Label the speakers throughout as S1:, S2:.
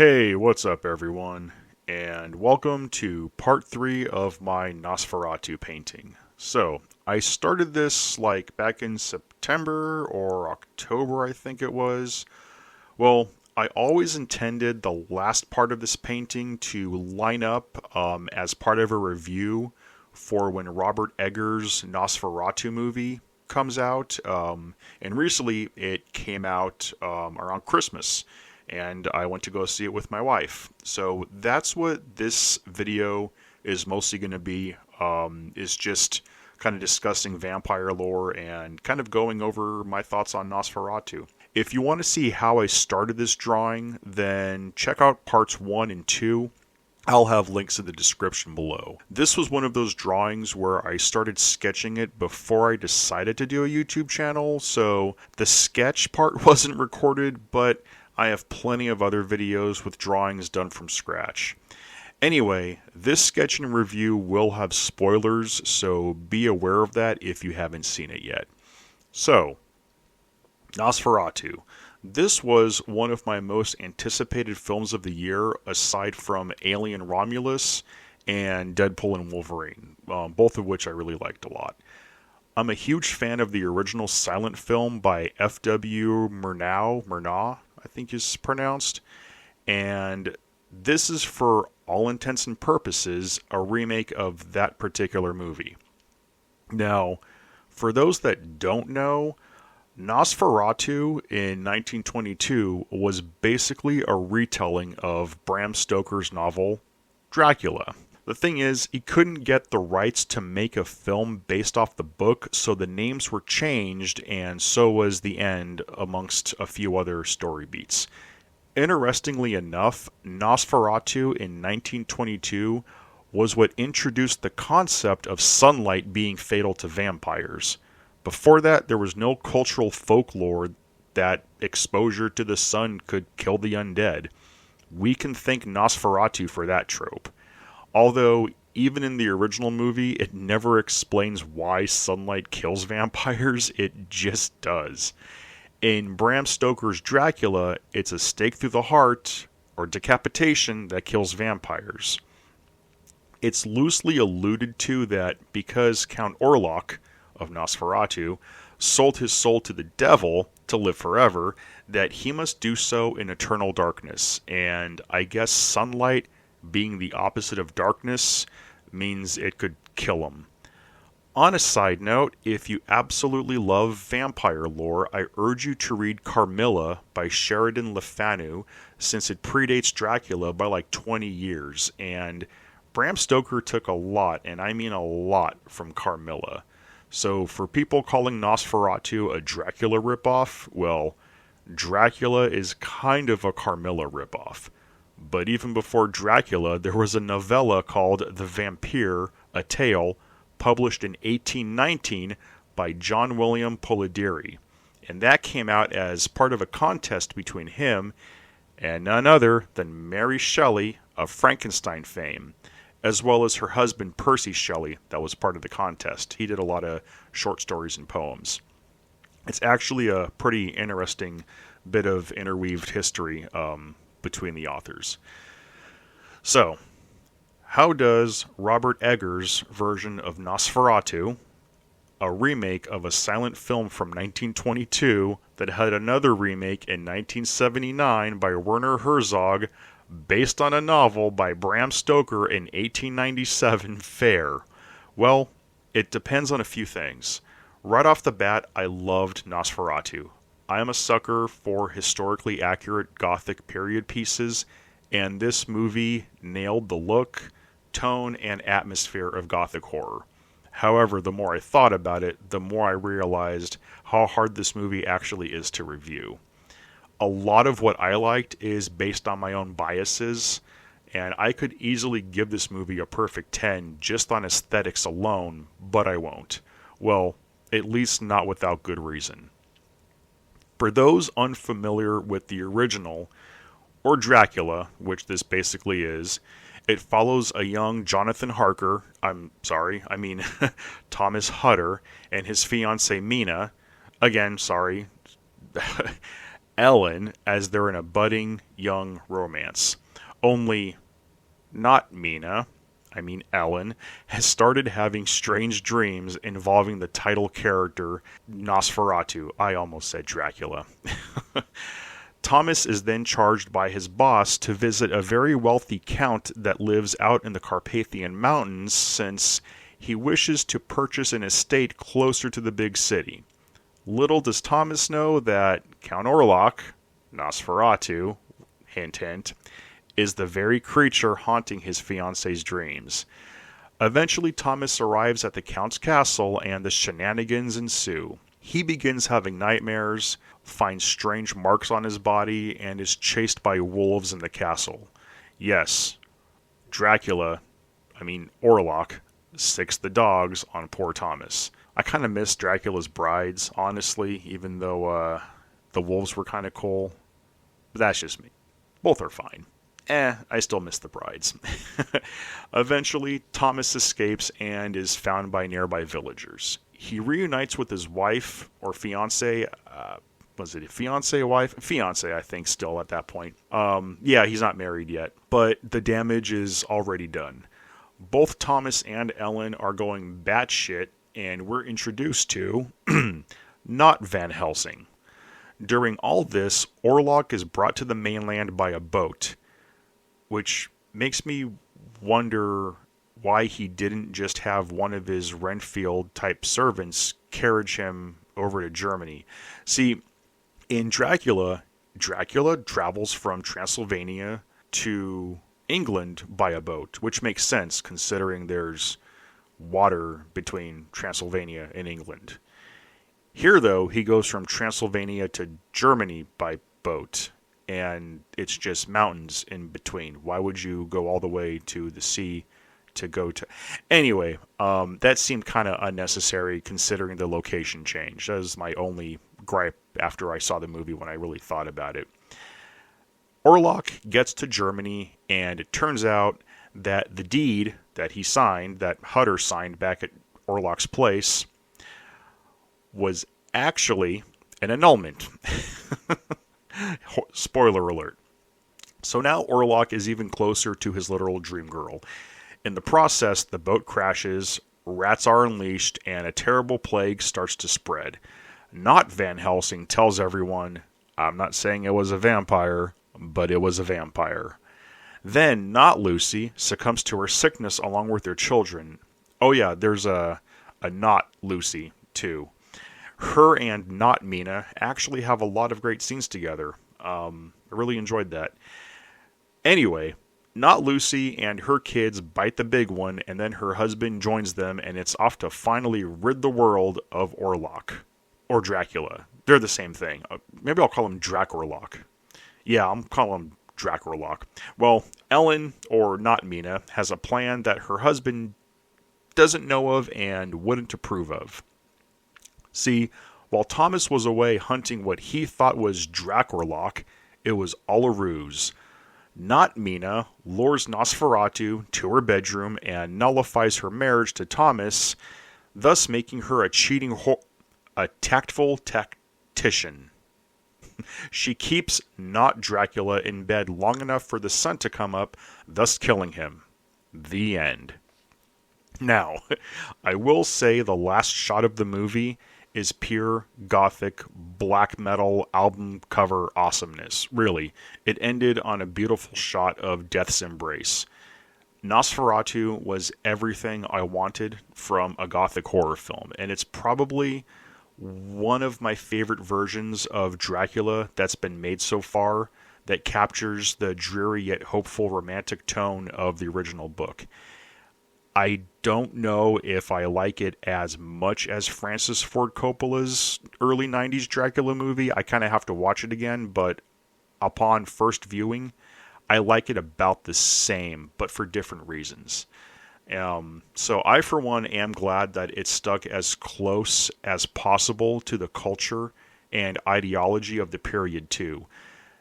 S1: Hey, what's up, everyone? And welcome to part 3 of my Nosferatu painting. So, I started this like back in September or October, I think it was. Well, I always intended the last part of this painting to line up as part of a review for when Robert Eggers' Nosferatu movie comes out. And recently it came out around Christmas, and I went to go see it with my wife. So that's what this video is mostly going to be, is just kind of discussing vampire lore and kind of going over my thoughts on Nosferatu. If you want to see how I started this drawing, then check out parts 1 and 2. I'll have links in the description below. This was one of those drawings where I started sketching it before I decided to do a YouTube channel, so the sketch part wasn't recorded, but I have plenty of other videos with drawings done from scratch. Anyway, this sketch and review will have spoilers, so be aware of that if you haven't seen it yet. So, Nosferatu. This was one of my most anticipated films of the year, aside from Alien Romulus and Deadpool and Wolverine, both of which I really liked a lot. I'm a huge fan of the original silent film by F.W. Murnau, I think is pronounced, and this is, for all intents and purposes, a remake of that particular movie. Now, for those that don't know, Nosferatu in 1922 was basically a retelling of Bram Stoker's novel Dracula. The thing is, he couldn't get the rights to make a film based off the book, so the names were changed, and so was the end, amongst a few other story beats. Interestingly enough, Nosferatu in 1922 was what introduced the concept of sunlight being fatal to vampires. Before that, there was no cultural folklore that exposure to the sun could kill the undead. We can thank Nosferatu for that trope. Although, even in the original movie, it never explains why sunlight kills vampires, it just does. In Bram Stoker's Dracula, it's a stake through the heart, or decapitation, that kills vampires. It's loosely alluded to that because Count Orlok of Nosferatu sold his soul to the devil to live forever, that he must do so in eternal darkness, and I guess sunlight, being the opposite of darkness, means it could kill him. On a side note, if you absolutely love vampire lore, I urge you to read Carmilla by Sheridan Le Fanu, since it predates Dracula by like 20 years, and Bram Stoker took a lot, and I mean a lot, from Carmilla. So for people calling Nosferatu a Dracula ripoff, well, Dracula is kind of a Carmilla ripoff. But even before Dracula, there was a novella called The Vampire, a Tale, published in 1819 by John William Polidori. And that came out as part of a contest between him and none other than Mary Shelley of Frankenstein fame, as well as her husband Percy Shelley, that was part of the contest. He did a lot of short stories and poems. It's actually a pretty interesting bit of interweaved history between the authors. So, how does Robert Eggers' version of Nosferatu, a remake of a silent film from 1922 that had another remake in 1979 by Werner Herzog, based on a novel by Bram Stoker in 1897, fare? Well, it depends on a few things. Right off the bat, I loved Nosferatu. I am a sucker for historically accurate Gothic period pieces, and this movie nailed the look, tone, and atmosphere of Gothic horror. However, the more I thought about it, the more I realized how hard this movie actually is to review. A lot of what I liked is based on my own biases, and I could easily give this movie a perfect 10 just on aesthetics alone, but I won't. Well, at least not without good reason. For those unfamiliar with the original, or Dracula, which this basically is, it follows a young Jonathan Harker, Thomas Hutter, and his fiancée Mina, again, sorry, Ellen as they're in a budding young romance. Only not Mina, I mean Ellen, has started having strange dreams involving the title character Nosferatu. I almost said Dracula. Thomas is then charged by his boss to visit a very wealthy count that lives out in the Carpathian Mountains since he wishes to purchase an estate closer to the big city. Little does Thomas know that Count Orlok, Nosferatu, hint hint, is the very creature haunting his fiance's dreams. Eventually, Thomas arrives at the Count's castle and the shenanigans ensue. He begins having nightmares, finds strange marks on his body, and is chased by wolves in the castle. Yes, Orlok, sicks the dogs on poor Thomas. I kind of miss Dracula's brides, honestly, even though the wolves were kind of cool. But that's just me. Both are fine. I still miss the brides. Eventually, Thomas escapes and is found by nearby villagers. He reunites with his wife or fiance. Was it a fiance, wife? Fiance, I think, still at that point. Yeah, he's not married yet, but the damage is already done. Both Thomas and Ellen are going batshit, and we're introduced to not Van Helsing. During all this, Orlok is brought to the mainland by a boat, which makes me wonder why he didn't just have one of his Renfield-type servants carriage him over to Germany. See, in Dracula travels from Transylvania to England by a boat, which makes sense considering there's water between Transylvania and England. Here, though, he goes from Transylvania to Germany by boat, and it's just mountains in between. Why would you go all the way to the sea to go to... Anyway, that seemed kind of unnecessary considering the location change. That was my only gripe after I saw the movie when I really thought about it. Orlok gets to Germany, and it turns out that the deed that he signed, that Hutter signed back at Orlok's place, was actually an annulment. Spoiler alert. So now Orlok is even closer to his literal dream girl. In the process, the boat crashes, rats are unleashed, and a terrible plague starts to spread. Not Van Helsing tells everyone, I'm not saying it was a vampire, but it was a vampire. Then, not Lucy succumbs to her sickness along with her children. Oh yeah, there's a not Lucy, too. Her and not Mina actually have a lot of great scenes together. I really enjoyed that. Anyway, not Lucy and her kids bite the big one, and then her husband joins them, and it's off to finally rid the world of Orlok. Or Dracula. They're the same thing. Maybe I'll call him Drac Orlok. Yeah, I'm calling him Drac Orlok. Well, Ellen, or not Mina, has a plan that her husband doesn't know of and wouldn't approve of. See, while Thomas was away hunting what he thought was Drac Orlok, it was all a ruse. Not Mina lures Nosferatu to her bedroom and nullifies her marriage to Thomas, thus making her a tactful tactician. She keeps not Dracula in bed long enough for the sun to come up, thus killing him. The end. Now, I will say the last shot of the movie is pure gothic black metal album cover awesomeness. Really, it ended on a beautiful shot of Death's Embrace. Nosferatu was everything I wanted from a gothic horror film, and it's probably one of my favorite versions of Dracula that's been made so far that captures the dreary yet hopeful romantic tone of the original book. I don't know if I like it as much as Francis Ford Coppola's early 90s Dracula movie. I kind of have to watch it again, but upon first viewing, I like it about the same, but for different reasons. So I, for one, am glad that it stuck as close as possible to the culture and ideology of the period, too.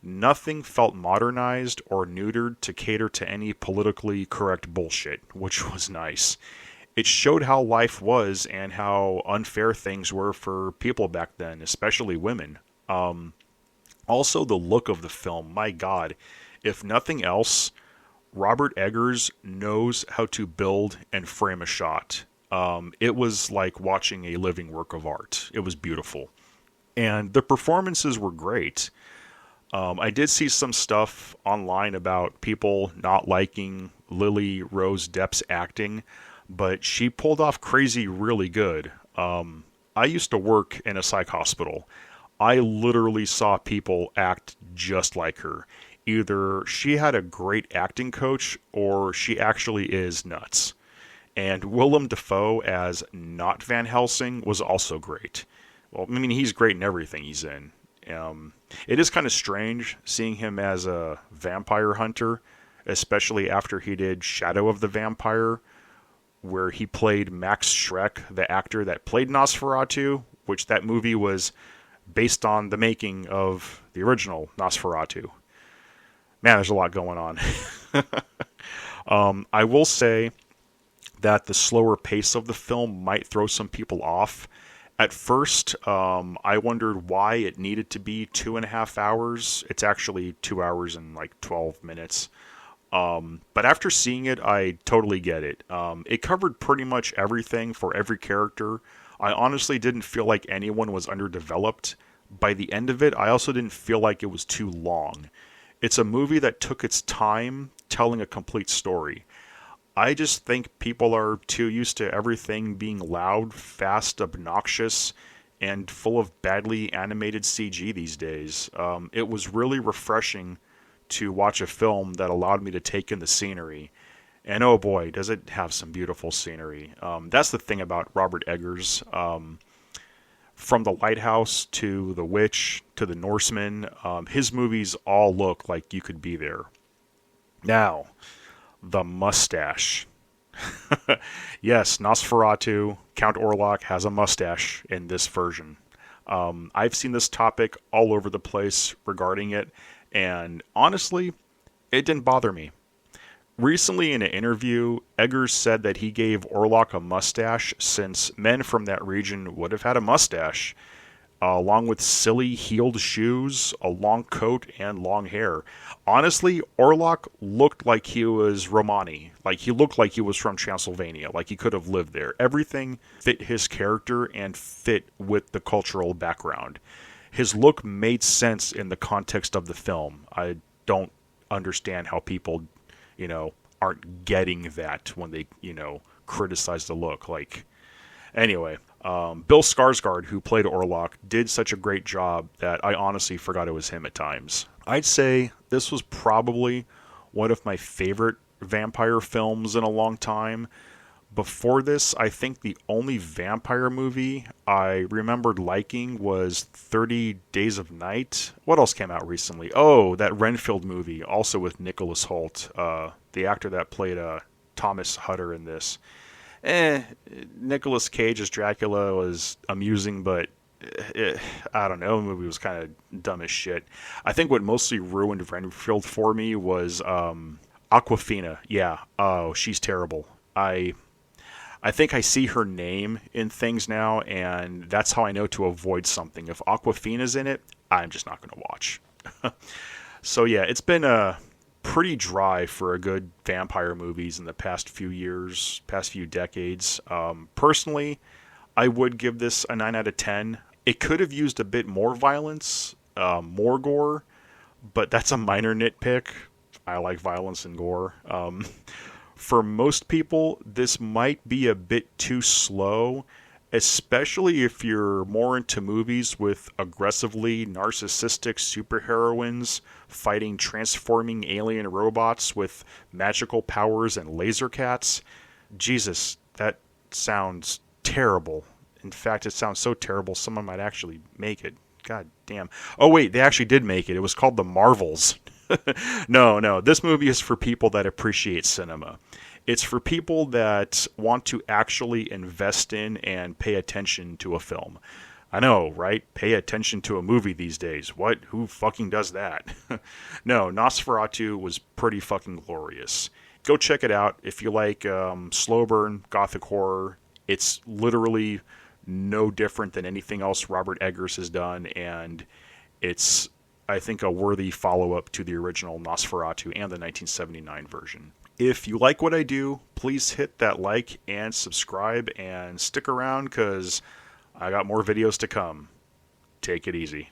S1: Nothing felt modernized or neutered to cater to any politically correct bullshit, which was nice. It showed how life was and how unfair things were for people back then, especially women. Also, the look of the film, my God. If nothing else, Robert Eggers knows how to build and frame a shot. It was like watching a living work of art. It was beautiful. And the performances were great. I did see some stuff online about people not liking Lily Rose Depp's acting, but she pulled off crazy really good. I used to work in a psych hospital. I literally saw people act just like her. Either she had a great acting coach or she actually is nuts. And Willem Dafoe as not Van Helsing was also great. Well, I mean, he's great in everything he's in. It is kind of strange seeing him as a vampire hunter, especially after he did Shadow of the Vampire, where he played Max Schreck, the actor that played Nosferatu, which that movie was based on the making of the original Nosferatu. Man, there's a lot going on. I will say that the slower pace of the film might throw some people off. At first, I wondered why it needed to be 2.5 hours. It's actually 2 hours and like 12 minutes. But after seeing it, I totally get it. It covered pretty much everything for every character. I honestly didn't feel like anyone was underdeveloped. By the end of it, I also didn't feel like it was too long. It's a movie that took its time telling a complete story. I just think people are too used to everything being loud, fast, obnoxious, and full of badly animated CG these days. It was really refreshing to watch a film that allowed me to take in the scenery. And oh boy, does it have some beautiful scenery. That's the thing about Robert Eggers. From The Lighthouse to The Witch to The Norseman, his movies all look like you could be there. Now, the mustache. Yes, Nosferatu, Count Orlok has a mustache in this version. I've seen this topic all over the place regarding it, and honestly, it didn't bother me. Recently, in an interview, Eggers said that he gave Orlok a mustache since men from that region would have had a mustache, along with silly heeled shoes, a long coat, and long hair. Honestly, Orlok looked like he was Romani. Like, he looked like he was from Transylvania. Like, he could have lived there. Everything fit his character and fit with the cultural background. His look made sense in the context of the film. I don't understand how people, aren't getting that when they, criticize the look. Like, anyway, Bill Skarsgård, who played Orlok, did such a great job that I honestly forgot it was him at times. I'd say this was probably one of my favorite vampire films in a long time. Before this, I think the only vampire movie I remembered liking was 30 Days of Night. What else came out recently? Oh, that Renfield movie, also with Nicholas Hoult, the actor that played Thomas Hutter in this. Nicolas Cage as Dracula was amusing, but I don't know, the movie was kind of dumb as shit. I think what mostly ruined Renfield for me was Awkwafina. Yeah, oh, she's terrible. I think I see her name in things now, and that's how I know to avoid something. If Awkwafina's in it, I'm just not going to watch. So yeah, it's been pretty dry for a good vampire movies in the past few years, past few decades. Personally, I would give this a 9 out of 10. It could have used a bit more violence, more gore, but that's a minor nitpick. I like violence and gore. For most people, this might be a bit too slow, especially if you're more into movies with aggressively narcissistic superheroines fighting transforming alien robots with magical powers and laser cats. Jesus, that sounds terrible. In fact, it sounds so terrible someone might actually make it. God damn. Oh wait, they actually did make it. It was called The Marvels. No, this movie is for people that appreciate cinema. It's for people that want to actually invest in and pay attention to a film. I know, right? Pay attention to a movie these days. What? Who fucking does that? No, Nosferatu was pretty fucking glorious. Go check it out if you like slow burn gothic horror. It's literally no different than anything else Robert Eggers has done, and it's I think, a worthy follow-up to the original Nosferatu and the 1979 version. If you like what I do, please hit that like and subscribe and stick around because I got more videos to come. Take it easy.